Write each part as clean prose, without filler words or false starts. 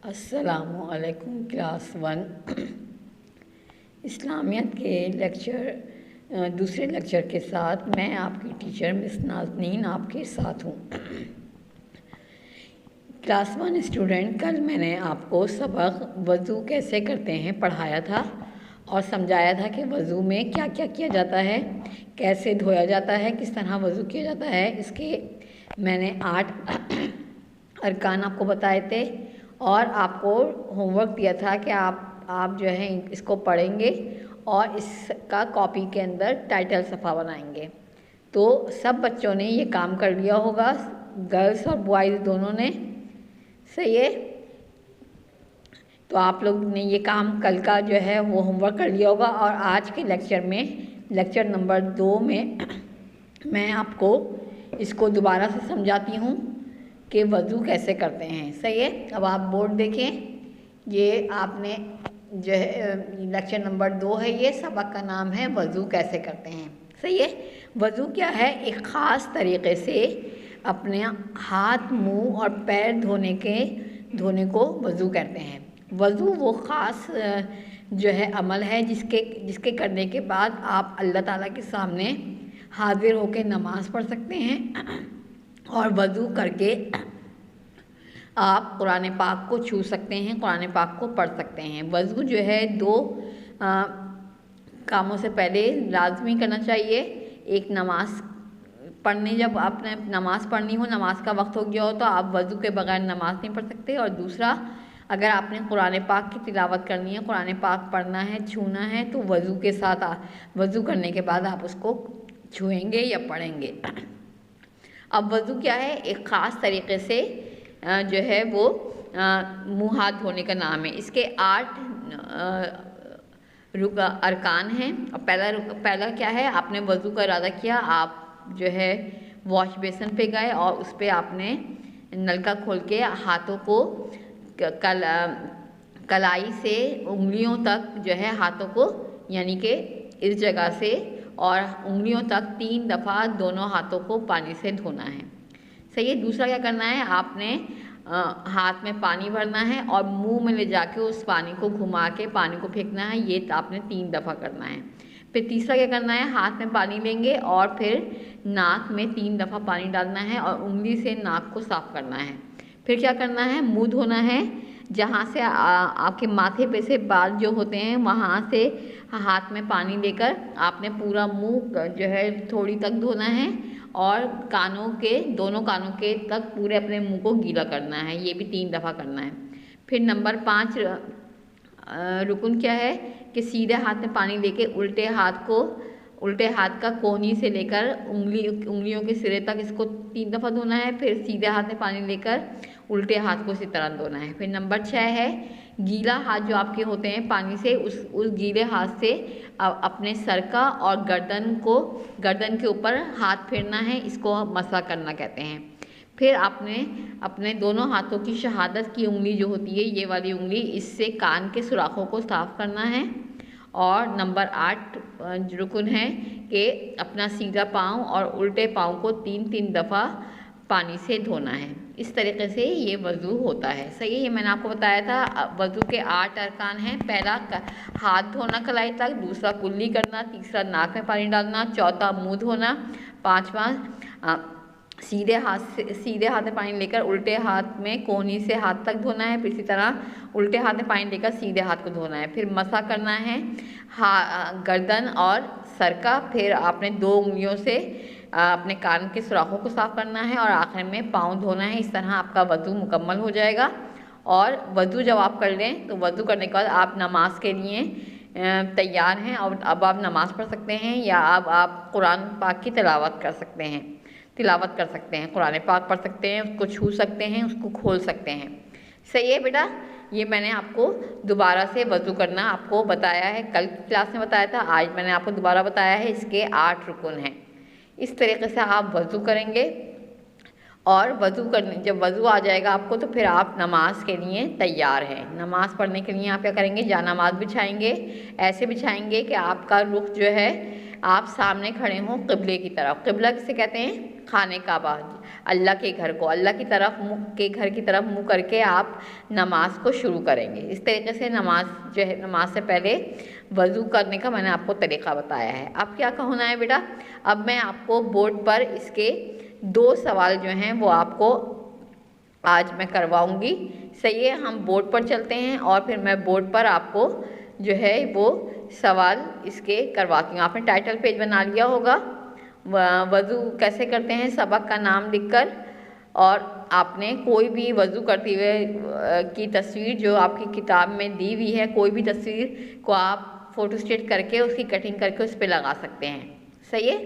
अस्सलामुअलैकुम क्लास 1 इस्लामियत के दूसरे लेक्चर के साथ मैं आपकी टीचर मिस नाज़नीन आपके साथ हूँ। क्लास 1 स्टूडेंट, कल मैंने आपको सबक वज़ू कैसे करते हैं पढ़ाया था और समझाया था कि वज़ू में क्या क्या किया जाता है, कैसे धोया जाता है, किस तरह वज़ू किया जाता है। इसके मैंने 8 अरकान आपको बताए थे और आपको होमवर्क दिया था कि आप जो है इसको पढ़ेंगे और इसका कॉपी के अंदर टाइटल सफ़ा बनाएंगे। तो सब बच्चों ने ये काम कर लिया होगा, गर्ल्स और बॉयज़ दोनों ने। सही है। तो आप लोग ने ये काम कल का जो है वो होमवर्क कर लिया होगा और आज के लेक्चर में, लेक्चर नंबर 2 में मैं आपको इसको दोबारा से समझाती हूँ कि वज़ू कैसे करते हैं। सही है। अब आप बोर्ड देखें, ये आपने जो है लेक्चर नंबर 2 है, ये सबक का नाम है वज़ू कैसे करते हैं। सही है। वज़ू क्या है? एक ख़ास तरीक़े से अपने हाथ, मुंह और पैर धोने को वज़ू कहते हैं। वज़ू वो ख़ास जो है अमल है जिसके करने के बाद आप अल्लाह ताला के सामने हाज़िर होकर नमाज़ पढ़ सकते हैं और वज़ू करके आप कुरान पाक को छू सकते हैं, कुरान पाक को पढ़ सकते हैं। वज़ू जो है 2 कामों से पहले लाजमी करना चाहिए। एक, नमाज़ पढ़ने, जब आपने नमाज़ पढ़नी हो, नमाज का वक्त हो गया हो, तो आप वज़ू के बगैर नमाज़ नहीं पढ़ सकते। और दूसरा, अगर आपने कुरान पाक की तिलावत करनी है, कुरान पाक पढ़ना है, छूना है, तो वज़ू के साथ वज़ू करने के बाद आप उसको छुएंगे या पढ़ेंगे। अब वज़ू क्या है? एक ख़ास तरीक़े से जो है वो मुँह हाथ धोने का नाम है। इसके 8 अरकान हैं। और पहला क्या है? आपने वज़ू का इरादा किया, आप जो है वॉश बेसन पे गए और उस पर आपने नलका खोल के हाथों को कलाई से उंगलियों तक जो है हाथों को, यानी कि इस जगह से और उंगलियों तक 3 दफ़ा दोनों हाथों को पानी से धोना है। सही है। दूसरा क्या करना है? आपने हाथ में पानी भरना है और मुंह में ले जाके उस पानी को घुमा के पानी को फेंकना है। ये आपने 3 दफ़ा करना है। फिर तीसरा क्या करना है? हाथ में पानी लेंगे और फिर नाक में 3 दफ़ा पानी डालना है और उंगली से नाक को साफ़ करना है। फिर क्या करना है? मुंह धोना है। जहाँ से आपके माथे पे से बाल जो होते हैं वहाँ से हाथ में पानी लेकर आपने पूरा मुंह जो है थोड़ी तक धोना है और दोनों कानों के तक पूरे अपने मुंह को गीला करना है। ये भी 3 दफ़ा करना है। फिर नंबर 5 रुकन क्या है कि सीधे हाथ में पानी लेके उल्टे हाथ का कोहनी से लेकर उंगलियों के सिरे तक इसको 3 दफ़ा धोना है। फिर सीधे हाथ में पानी लेकर उल्टे हाथ को इसी तरह धोना है। फिर नंबर 6 है गीला हाथ जो आपके होते हैं पानी से, उस गीले हाथ से अपने सर का और गर्दन के ऊपर हाथ फेरना है। इसको मसा करना कहते हैं। फिर आपने अपने दोनों हाथों की शहादत की उंगली जो होती है, ये वाली उंगली, इससे कान के सुराखों को साफ़ करना है। और नंबर 8 रुकन है कि अपना सीधा पाँव और उल्टे पाँव को 3-3 दफ़ा पानी से धोना है। इस तरीके से ये वज़ू होता है। सही है। ये मैंने आपको बताया था। वज़ू के 8 अरकान हैं। पहला हाथ धोना कलाई तक, दूसरा कुल्ली करना, तीसरा नाक में पानी डालना, चौथा मुंह धोना, 5वां सीधे हाथ में पानी लेकर उल्टे हाथ में कोहनी से हाथ तक धोना है। फिर इसी तरह उल्टे हाथ में पानी लेकर सीधे हाथ को धोना है। फिर मसा करना है गर्दन और सर का। फिर आपने 2 उंगलियों से अपने कान के सुराखों को साफ़ करना है और आखिर में पाँव धोना है। इस तरह आपका वज़ू मुकम्मल हो जाएगा। और वज़ू जब आप कर लें तो वज़ू करने के बाद आप नमाज के लिए तैयार हैं और अब आप नमाज़ पढ़ सकते हैं या अब आप कुरान पाक की तिलावत कर सकते हैं। कुरान पाक पढ़ सकते हैं, उसको छू सकते हैं, उसको खोल सकते हैं। सही है बेटा। ये मैंने आपको दोबारा से वज़ू करना आपको बताया है, कल क्लास में बताया था, आज मैंने आपको दोबारा बताया है। इसके 8 रुकन हैं। इस तरीके से आप वज़ू करेंगे और जब वज़ू आ जाएगा आपको तो फिर आप नमाज के लिए तैयार हैं। नमाज़ पढ़ने के लिए आप क्या करेंगे? जानामाज़ बिछाएंगे। ऐसे बिछाएंगे कि आपका रुख जो है आप सामने खड़े हों क़िबले की तरफ। क़िबला किसे कहते हैं? खाने काबा। अल्लाह के घर को, अल्लाह की तरफ मुँह के घर की तरफ मुँह करके आप नमाज को शुरू करेंगे। इस तरीके से नमाज जो है, नमाज से पहले वज़ू करने का मैंने आपको तरीक़ा बताया है। अब क्या होना है बेटा, अब मैं आपको बोर्ड पर इसके 2 सवाल जो हैं वो आपको आज मैं करवाऊंगी। सही है, हम बोर्ड पर चलते हैं और फिर मैं बोर्ड पर आपको जो है वो सवाल इसके करवाती हूँ। आपने टाइटल पेज बना लिया होगा, वज़ू कैसे करते हैं सबक का नाम लिखकर, और आपने कोई भी वज़ू करते हुए की तस्वीर जो आपकी किताब में दी हुई है, कोई भी तस्वीर को आप फ़ोटो स्टेट करके उसकी कटिंग करके उस पर लगा सकते हैं। सही है,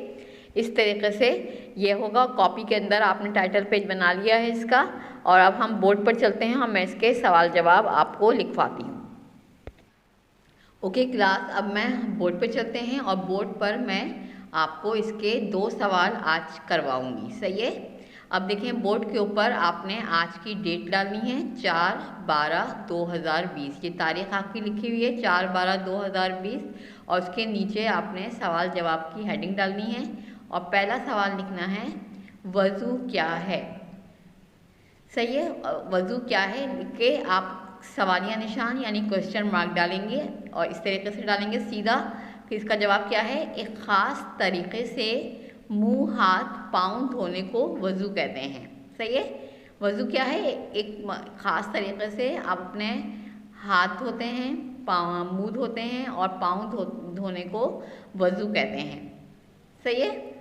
इस तरीके से ये होगा। कॉपी के अंदर आपने टाइटल पेज बना लिया है इसका, और अब हम बोर्ड पर चलते हैं, मैं इसके सवाल जवाब आपको लिखवाती हूँ। ओके क्लास, अब मैं बोर्ड पर चलते हैं और बोर्ड पर मैं आपको इसके 2 सवाल आज करवाऊँगी। सही है, अब देखें बोर्ड के ऊपर आपने आज की डेट डालनी है 4/12/2000। ये तारीख आपकी लिखी हुई है 4/12/2020, और उसके नीचे आपने सवाल जवाब की हेडिंग डालनी है। और पहला सवाल लिखना है वज़ू क्या है। सही है, वज़ू क्या है लिख के आप सवालिया निशान यानी क्वेश्चन मार्क डालेंगे और इस तरीके से डालेंगे सीधा। फिर इसका जवाब क्या है, एक ख़ास तरीके से मुंह हाथ पाँव धोने को वज़ू कहते हैं। सही है, वज़ू क्या है, एक ख़ास तरीके से आप अपने हाथ धोते हैं, मुँह धोते हैं और पाँव धोने को वज़ू कहते हैं। सही है,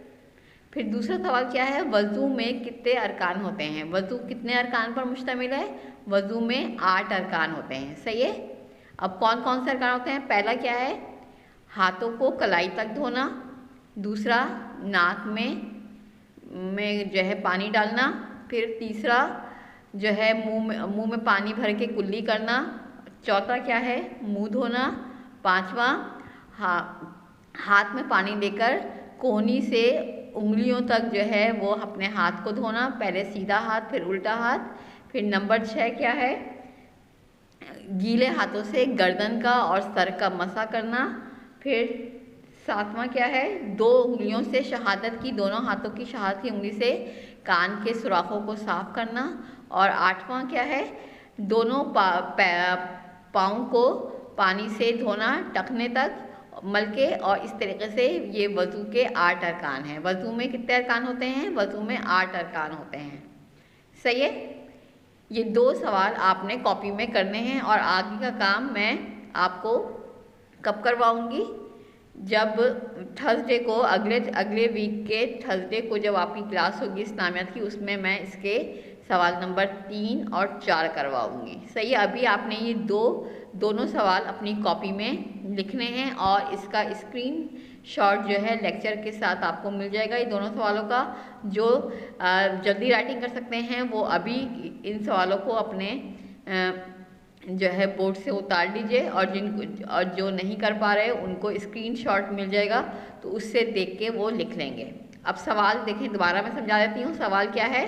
फिर दूसरा सवाल क्या है, वज़ू में कितने अरकान होते हैं। वज़ू कितने अरकान पर मुश्तमिल है, वज़ू में 8 अरकान होते हैं। सही है, अब कौन कौन से अरकान होते हैं, पहला क्या है, हाथों को कलाई तक धोना। दूसरा, नाक में जो है पानी डालना। फिर तीसरा जो है मुंह में पानी भर के कुल्ली करना। चौथा क्या है, मुंह धोना। पांचवा, हाथ में पानी लेकर कोहनी से उंगलियों तक जो है वो अपने हाथ को धोना, पहले सीधा हाथ फिर उल्टा हाथ। फिर नंबर 6 क्या है, गीले हाथों से गर्दन का और सर का मसा करना। फिर 7वां क्या है, 2 उंगलियों से शहादत की, दोनों हाथों की शहादत की उंगली से कान के सुराखों को साफ करना। और 8वां क्या है, दोनों पाँव को पानी से धोना टखने तक मल के। और इस तरीके से ये वज़ू के 8 अरकान हैं। वज़ू में कितने अरकान होते हैं, वज़ू में 8 अरकान होते हैं। सही है, ये 2 सवाल आपने कॉपी में करने हैं और आगे का काम मैं आपको कब करवाऊंगी, जब थर्सडे को अगले वीक के थर्सडे को जब आपकी क्लास होगी इस्लामियात की, उसमें मैं इसके सवाल नंबर 3 और 4 करवाऊंगी। सही है, अभी आपने ये दोनों सवाल अपनी कॉपी में लिखने हैं और इसका स्क्रीनशॉट जो है लेक्चर के साथ आपको मिल जाएगा। ये दोनों सवालों का जो जल्दी राइटिंग कर सकते हैं वो अभी इन सवालों को अपने जो है बोर्ड से उतार लीजिए, और जो नहीं कर पा रहे उनको स्क्रीनशॉट मिल जाएगा तो उससे देख के वो लिख लेंगे। अब सवाल देखें, दोबारा मैं समझा देती हूँ सवाल क्या है।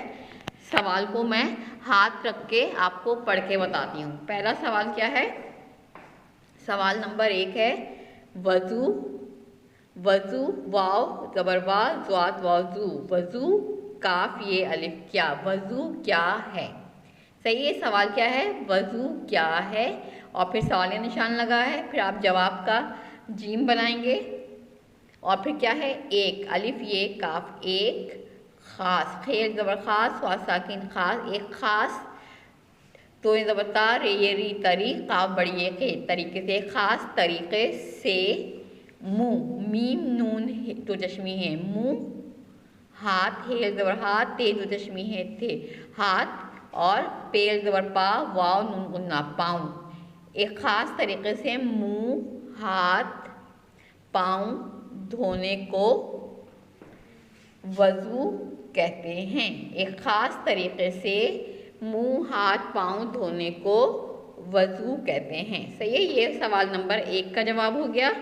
सवाल को मैं हाथ रख के आपको पढ़ के बताती हूँ। पहला सवाल क्या है, सवाल नंबर 1 है, वज़ू वाव ज़बर वा ज़्वात वज़ू, वज़ू काफ ये अलिफ क्या, वज़ू क्या है। सही है, सवाल क्या है, वज़ू क्या है। और फिर सवाल निशान लगा है, फिर आप जवाब का जीम बनाएंगे और फिर क्या है, एक अलिफ ये काफ, एक ख़ास, खेल ज़बर ख़ास वा साकिन ख़ास, एक ख़ास, तो ज़बर ता रे ये री तरी काफ बड़ी के तरीके से, ख़ास तरीके से। मुँह मीम नून तो चश्मी है मुँह, हाथ हेल ज़बर हाथ ते तो चश्मी है थे हाथ, और पेल ज़बर पा वाव नून गुन्ना पाँव। एक ख़ास तरीके से मुँह हाथ पाँव धोने को वज़ू कहते हैं। एक ख़ास तरीके से मुँह हाथ पाँव धोने को वज़ू कहते हैं। सही है, ये सवाल नंबर 1 का जवाब हो गया।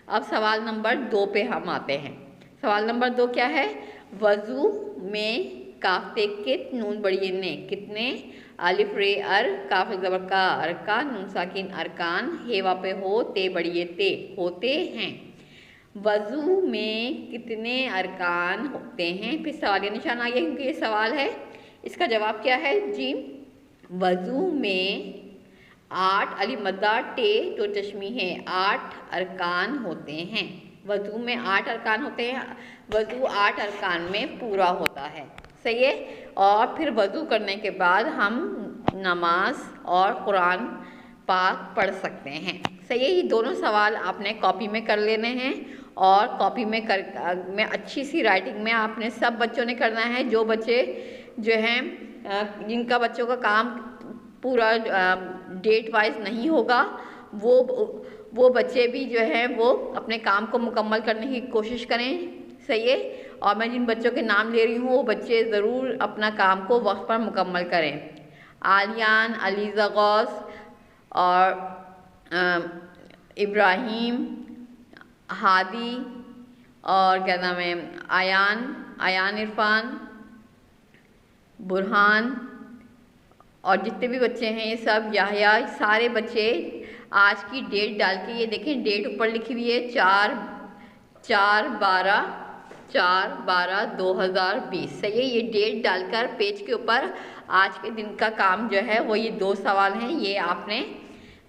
अब सवाल नंबर 2 पे हम आते हैं। सवाल नंबर 2 क्या है, वज़ू में काफ ते कित नून बड़ी ने कितने, अलिफ रे अर काफ ज़बर का अरका, नून साकिन अरकान, हे वापे हो ते बड़ी ते होते हैं। वज़ू में कितने अरकान होते हैं? फिर सवाल का निशान आ गया क्योंकि ये सवाल है। इसका जवाब क्या है जी? वज़ू में 8 अलिफ मद्दा टे तो चश्मी है 8 अरकान होते हैं। वज़ू में 8 अरकान होते हैं। वज़ू 8 अरकान में पूरा होता है। सही है। और फिर वज़ू करने के बाद हम नमाज और कुरान पाक पढ़ सकते हैं। सही है। ये दोनों सवाल आपने कॉपी में कर लेने हैं और कॉपी में अच्छी सी राइटिंग में आपने सब बच्चों ने करना है। जो बच्चे जो हैं जिनका बच्चों का काम पूरा डेट वाइज नहीं होगा वो बच्चे भी जो हैं वो अपने काम को मुकम्मल करने की कोशिश करें। सही है। और मैं जिन बच्चों के नाम ले रही हूँ वो बच्चे ज़रूर अपना काम को वक्त पर मुकम्मल करें। आलियान, अलीज़ा गौस और इब्राहिम, हादी और क्या नाम है आयान इरफान, बुरहान और जितने भी बच्चे हैं ये सब याहया, सारे बच्चे आज की डेट डाल के, ये देखें डेट ऊपर लिखी हुई है 4/12/2020। सही है। ये डेट डालकर पेज के ऊपर आज के दिन का काम जो है वो ये 2 सवाल हैं, ये आपने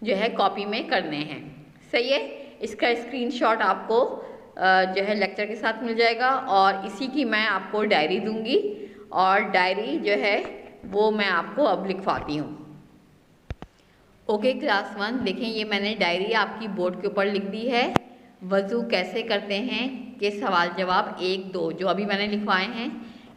जो है कॉपी में करने हैं। सही है। इसका स्क्रीनशॉट आपको जो है लेक्चर के साथ मिल जाएगा और इसी की मैं आपको डायरी दूंगी और डायरी जो है वो मैं आपको अब लिखवाती हूँ। ओके क्लास 1, देखें ये मैंने डायरी आपकी बोर्ड के ऊपर लिख दी है। वज़ू कैसे करते हैं के सवाल जवाब 1, 2 जो अभी मैंने लिखवाए हैं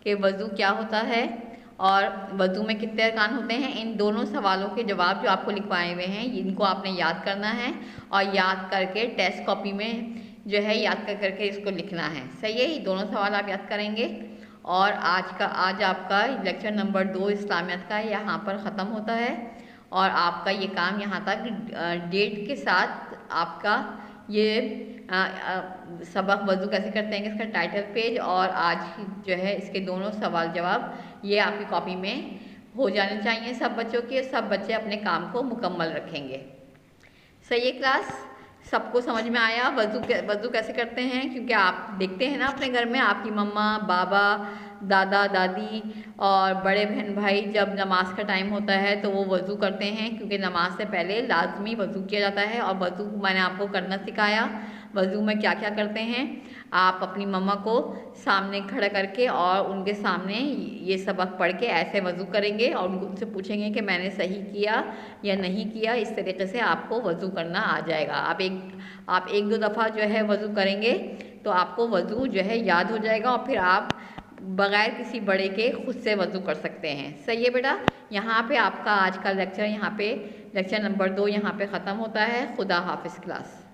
कि वज़ू क्या होता है और वज़ू में कितने अरकान होते हैं, इन दोनों सवालों के जवाब जो आपको लिखवाए हुए हैं इनको आपने याद करना है और याद करके टेस्ट कॉपी में जो है याद करके इसको लिखना है। सही है। ये दोनों सवाल आप याद करेंगे और आज आपका लेक्चर नंबर 2 इस्लामियत का यहाँ पर ख़त्म होता है और आपका ये काम यहाँ तक डेट के साथ आपका ये सबक वज़ू कैसे करते हैं इसका टाइटल पेज और आज जो है इसके दोनों सवाल जवाब ये आपकी कॉपी में हो जाने चाहिए सब बच्चों के। सब बच्चे अपने काम को मुकम्मल रखेंगे। सही है क्लास? सबको समझ में आया वज़ू कैसे करते हैं? क्योंकि आप देखते हैं ना अपने घर में आपकी मम्मा, बाबा, दादा, दादी और बड़े बहन भाई जब नमाज का टाइम होता है तो वो वज़ू करते हैं क्योंकि नमाज से पहले लाजमी वज़ू किया जाता है। और वज़ू मैंने आपको करना सिखाया। वज़ू में क्या क्या करते हैं आप अपनी मम्मा को सामने खड़ा करके और उनके सामने ये सबक पढ़ के ऐसे वज़ू करेंगे और उनसे पूछेंगे कि मैंने सही किया या नहीं किया। इस तरीके से आपको वज़ू करना आ जाएगा। आप एक दो दफ़ा जो है वज़ू करेंगे तो आपको वज़ू जो है याद हो जाएगा और फिर आप बग़ैर किसी बड़े के खुद से वज़ू कर सकते हैं। सही है बेटा? यहाँ पे आपका आज का लेक्चर लेक्चर नंबर 2 यहाँ पे ख़त्म होता है। खुदा हाफिज़ क्लास।